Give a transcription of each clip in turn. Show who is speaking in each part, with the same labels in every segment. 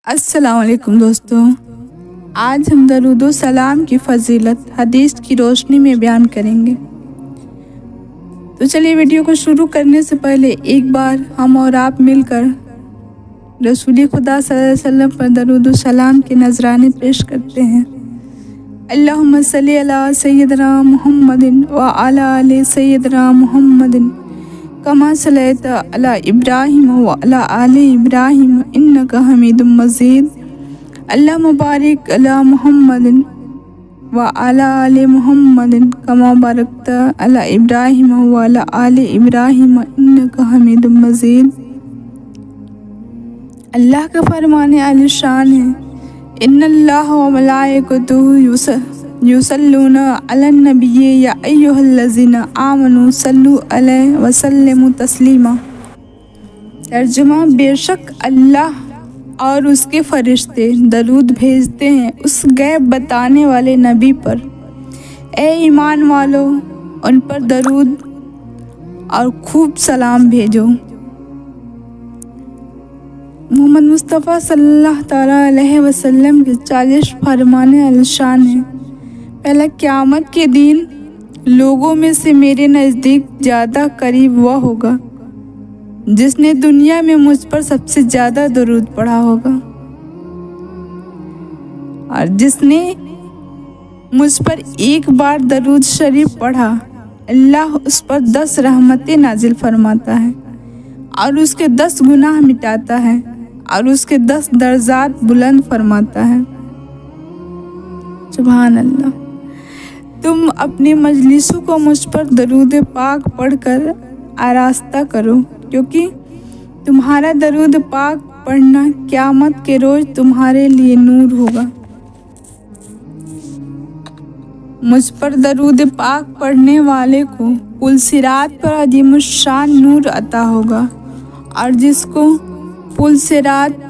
Speaker 1: अस्सलाम वालेकुम दोस्तों, आज हम दरूद व सलाम की फ़जीलत हदीस की रोशनी में बयान करेंगे। तो चलिए वीडियो को शुरू करने से पहले एक बार हम और आप मिलकर रसूल खुदा सल्लल्लाहु अलैहि वसल्लम पर दरूद व सलाम के नजराने पेश करते हैं। अल्लाहुम्मा सल्ली अला सय्यदना मुहम्मदिन व अला आलि सय्यदना मुहम्मदिन कमा सल्लैता अला इब्राहिम व अला आलि इब्राहिम इन्नका हमीदुम मजीद। अल्लाहुम्मा बारिक अला मुहम्मदिन व अला आलि मुहम्मदिन कमा बारकता अला इब्राहिम व अला आलि इब्राहिम इन्नका हमीदुम मजीद। अल्लाह का फरमान आलिशान है, इन्नल्लाह व मलाइकतुहु युसल्लूना अलन नबिय्य या अय्युहल्लज़ीना आमनू सल्लु अलैहि व सल्लिमू तस्लीमा। तर्जुमा, बेशक अल्लाह और उसके फरिश्ते दरूद भेजते हैं उस गैब बताने वाले नबी पर। ए ईमान वालो, उन पर दरूद और खूब सलाम भेजो। मोहम्मद मुस्तफ़ा सल्लल्लाहु ताला अलैहि वसल्लम के 40 फरमाने अलशान हैं। पहला, क़यामत के दिन लोगों में से मेरे नज़दीक ज़्यादा करीब वह होगा जिसने दुनिया में मुझ पर सबसे ज़्यादा दरूद पढ़ा होगा, और जिसने मुझ पर एक बार दरूद शरीफ पढ़ा अल्लाह उस पर 10 रहमतें नाजिल फरमाता है और उसके 10 गुनाह मिटाता है और उसके 10 दर्जात बुलंद फरमाता है। सुभान अल्लाह। तुम अपनी मजलिसों को मुझ पर दरूद पाक पढ़कर आरास्ता करो, क्योंकि तुम्हारा दरूद पाक पढ़ना क़यामत के रोज़ तुम्हारे लिए नूर होगा। मुझ पर दरूद पाक पढ़ने वाले को पुल सिरात पर अजीमुश्शान नूर अता होगा, और जिसको पुल सिरात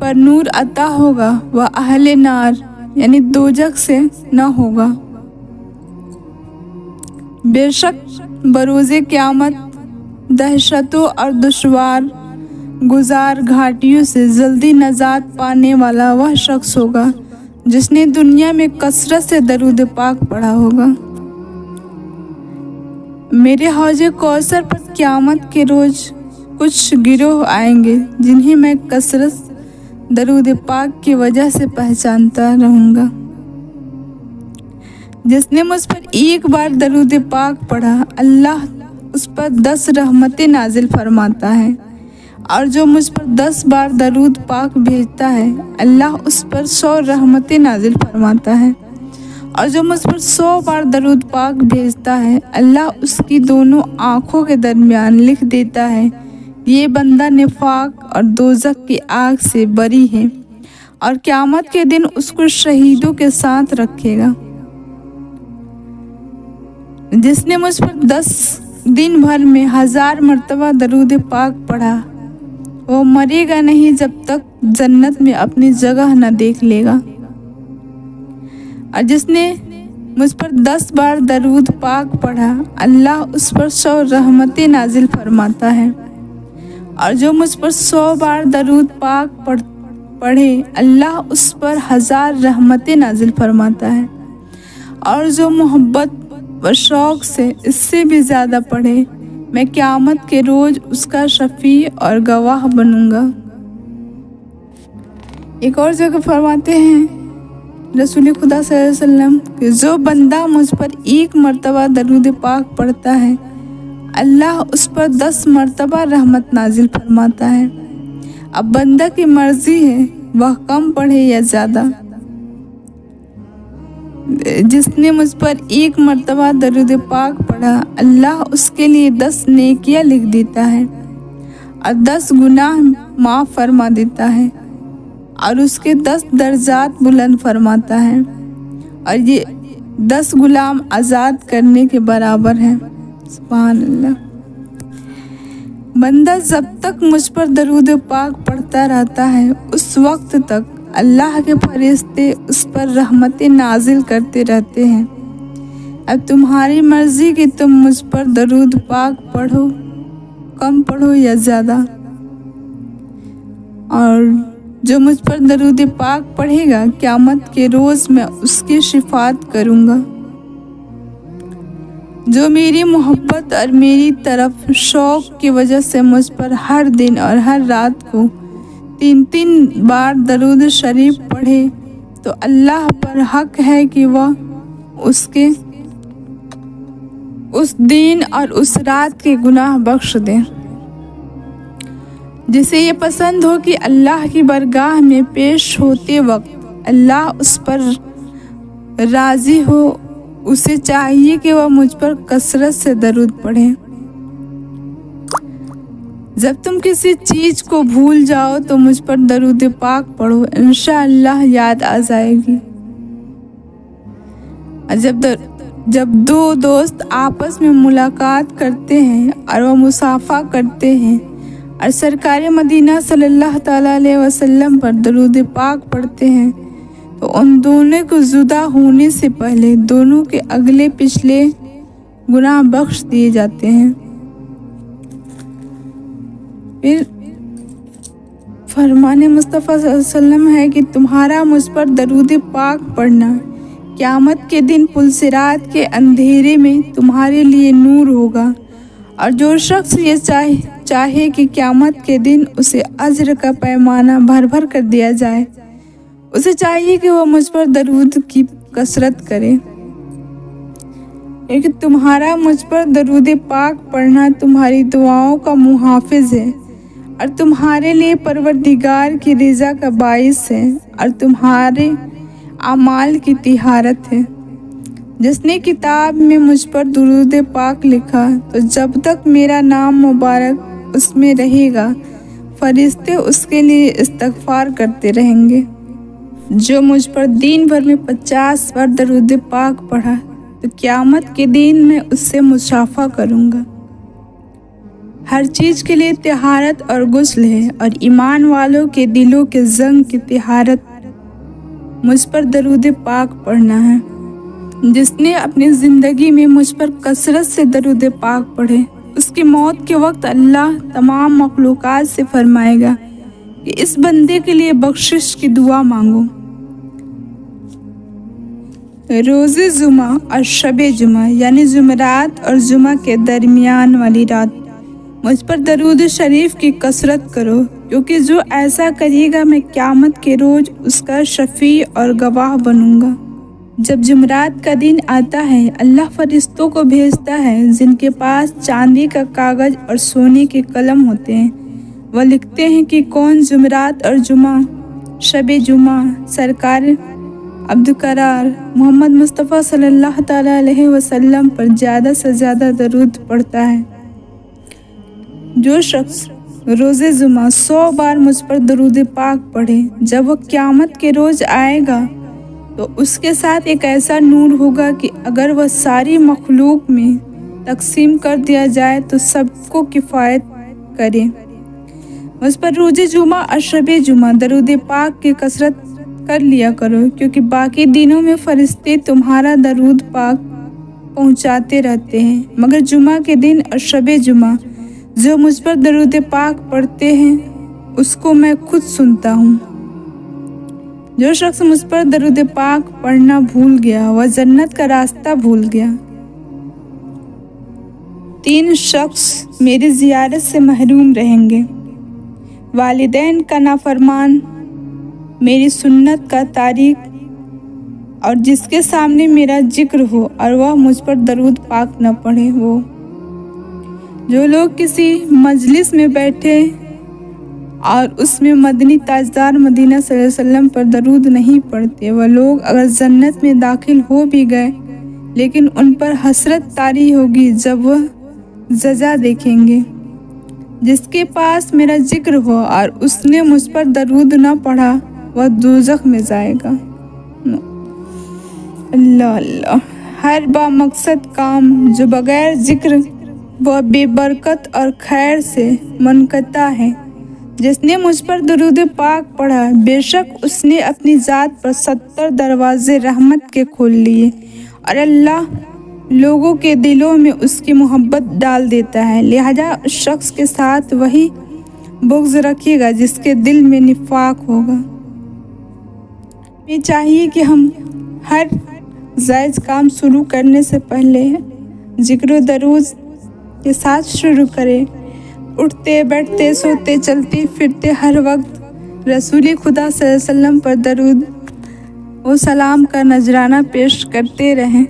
Speaker 1: पर नूर अता होगा वह अहले नार यानी दोजख से न होगा। बेशक बरोज़े क़यामत दहशतों और दुश्वार गुजार घाटियों से जल्दी नजात पाने वाला वह शख्स होगा जिसने दुनिया में कसरत से दरूद पाक पढ़ा होगा। मेरे हौज़े कौसर पर क़यामत के रोज़ कुछ गिरोह आएंगे जिन्हें मैं कसरत दरूद पाक की वजह से पहचानता रहूँगा। जिसने मुझ पर एक बार दरूद पाक पढ़ा अल्लाह उस पर 10 रहमतें नाजिल फरमाता है, और जो मुझ पर 10 बार दरूद पाक भेजता है अल्लाह उस पर 100 रहमतें नाजिल फरमाता है, और जो मुझ पर 100 बार दरूद पाक भेजता है अल्लाह उसकी दोनों आँखों के दरमियान लिख देता है, ये बंदा निफाक और दोज़ख की आग से बरी है, और क़यामत के दिन उसको शहीदों के साथ रखेगा। जिसने मुझ पर 10 दिन भर में 1000 मरतबा दरूद पाक पढ़ा वो मरेगा नहीं जब तक जन्नत में अपनी जगह न देख लेगा। और जिसने मुझ पर 10 बार दरूद पाक पढ़ा अल्लाह उस पर 100 रहमतें नाजिल फरमाता है, और जो मुझ पर 100 बार दरूद पाक पढ़े अल्लाह उस पर 1000 रहमतें नाजिल फरमाता है, और जो मोहब्बत व शौक़ से इससे भी ज़्यादा पढ़े मैं क़यामत के रोज़ उसका शफ़ी और गवाह बनूंगा। एक और जगह फरमाते हैं रसूल खुदा सल्लल्लाहु अलैहि वसल्लम कि जो बंदा मुझ पर एक मरतबा दरूद पाक पढ़ता है अल्लाह उस पर 10 मरतबा रहमत नाजिल फरमाता है। अब बंदा की मर्जी है वह कम पढ़े या ज़्यादा। जिसने मुझ पर एक मरतबा दरूद पाक पढ़ा अल्लाह उसके लिए 10 नेकियां लिख देता है और 10 गुनाह माफ़ फरमा देता है, और उसके 10 दर्जात बुलंद फरमाता है, और ये 10 गुलाम आज़ाद करने के बराबर है। सुभान अल्लाह। बंदा जब तक मुझ पर दरूद पाक पढ़ता रहता है उस वक्त तक अल्लाह के फरिश्ते उस पर रहमतें नाजिल करते रहते हैं। अब तुम्हारी मर्ज़ी कि तुम मुझ पर दरूद पाक पढ़ो, कम पढ़ो या ज़्यादा। और जो मुझ पर दरूद पाक पढ़ेगा, क़यामत के रोज़ मैं उसकी शिफात करूँगा। जो मेरी मोहब्बत और मेरी तरफ शौक़ की वजह से मुझ पर हर दिन और हर रात को 3-3 बार दरूद शरीफ पढ़े, तो अल्लाह पर हक है कि वह उसके उस दिन और उस रात के गुनाह बख्श दे। जिसे ये पसंद हो कि अल्लाह की बरगाह में पेश होते वक्त अल्लाह उस पर राज़ी हो, उसे चाहिए कि वह मुझ पर कसरत से दरूद पढ़े। जब तुम किसी चीज़ को भूल जाओ तो मुझ पर दरूद पाक पढ़ो, इंशाअल्लाह याद आ जाएगी। जब दो दोस्त आपस में मुलाकात करते हैं और वह मुसाफा करते हैं और सरकार मदीना सल्लल्लाहु अलैहि वसल्लम पर दरूद पाक पढ़ते हैं, तो उन दोनों को जुदा होने से पहले दोनों के अगले पिछले गुनाह बख्श दिए जाते हैं। फिर फरमाने मुस्तफ़ा सल्लल्लाहु अलैहि वसल्लम है कि तुम्हारा मुझ पर दरूद पाक पढ़ना क़यामत के दिन पुलसिरात के अंधेरे में तुम्हारे लिए नूर होगा। और जो शख्स ये चाहे कि क़यामत के दिन उसे अज्र का पैमाना भर भर कर दिया जाए, उसे चाहिए कि वह मुझ पर दरूद की कसरत करे, क्योंकि तुम्हारा मुझ पर दरूद पाक पढ़ना तुम्हारी दुआओं का मुहाफिज है और तुम्हारे लिए परवरदिगार की रिज़ा का बाइस है और तुम्हारे आमाल की तिहारत है। जिसने किताब में मुझ पर दरूद पाक लिखा, तो जब तक मेरा नाम मुबारक उसमें रहेगा फरिश्ते उसके लिए इस्तग़फ़ार करते रहेंगे। जो मुझ पर दिन भर में 50 बार दरूद पाक पढ़ा, तो क़यामत के दिन मैं उससे मुशाफ़ा करूँगा। हर चीज़ के लिए तिहारत और गुस्ल है और ईमान वालों के दिलों के जंग की तिहारत मुझ पर दरूद पाक पढ़ना है। जिसने अपनी ज़िंदगी में मुझ पर कसरत से दरूद पाक पढ़े, उसकी मौत के वक्त अल्लाह तमाम मखलूक़ात से फरमाएगा कि इस बंदे के लिए बख्शिश की दुआ मांगो। रोज़े जुमा और शबे जुमा यानी जुमरात और जुमा के दरमियान वाली रात मुझ पर दरूद शरीफ की कसरत करो, क्योंकि जो ऐसा करेगा मैं क़यामत के रोज़ उसका शफ़ी और गवाह बनूंगा। जब जुमरात का दिन आता है, अल्लाह फरिश्तों को भेजता है जिनके पास चांदी का कागज़ और सोने के कलम होते हैं। वह लिखते हैं कि कौन जुमरात और जुमा, शबे जुमा, सरकार अब्दुकरार मोहम्मद मुस्तफ़ा सल्लल्लाहु अलैहि वसल्लम पर ज़्यादा से ज़्यादा दरूद पढ़ता है। जो शख्स रोज़े जुमा 100 बार मुझ पर दरूद पाक पढ़े, जब वह क़यामत के रोज़ आएगा तो उसके साथ एक ऐसा नूर होगा कि अगर वह सारी मखलूक में तकसीम कर दिया जाए तो सबको किफ़ायत करे। मुझ पर रोज़े जुमा और शबे जुमा दरूद पाक की कसरत कर लिया करो, क्योंकि बाकी दिनों में फरिश्ते तुम्हारा दरूद पाक पहुंचाते रहते हैं, मगर जुमा के दिन और शबे जुमा जो मुझ पर दरूद पाक पढ़ते हैं उसको मैं खुद सुनता हूँ। जो शख्स मुझ पर दरूद पाक पढ़ना भूल गया वह जन्नत का रास्ता भूल गया। 3 शख्स मेरी ज़ियारत से महरूम रहेंगे। वालिदैन का नाफरमान, मेरी सुन्नत का तारीक और जिसके सामने मेरा जिक्र हो और वह मुझ पर दरूद पाक न पढ़े। वो जो लोग किसी मजलिस में बैठे और उसमें मदनी ताजदार मदीना सल्लल्लाहु अलैहि वसल्लम पर दरूद नहीं पढ़ते, वह लोग अगर जन्नत में दाखिल हो भी गए लेकिन उन पर हसरत तारी होगी जब वह सज़ा देखेंगे। जिसके पास मेरा जिक्र हो और उसने मुझ पर दरूद न पढ़ा वह दोज़ख में जाएगा। अल्लाह अल्लाह। हर बामकसद काम जो बग़ैर जिक्र व बेबरकत और खैर से मुनक़ता है, जिसने मुझ पर दरूद पाक पढ़ा बेशक उसने अपनी ज़ात पर 70 दरवाज़े रहमत के खोल लिए और अल्लाह लोगों के दिलों में उसकी मोहब्बत डाल देता है। लिहाजा उस शख्स के साथ वही बुग़्ज़ रखिएगा जिसके दिल में निफाक होगा। ये चाहिए कि हम हर जायज़ काम शुरू करने से पहले जिक्र दरूद के साथ शुरू करें। उठते बैठते सोते चलते फिरते हर वक्त रसूल खुदा सल्लल्लाहु अलैहि वसल्लम पर दरूद और सलाम का नजराना पेश करते रहें।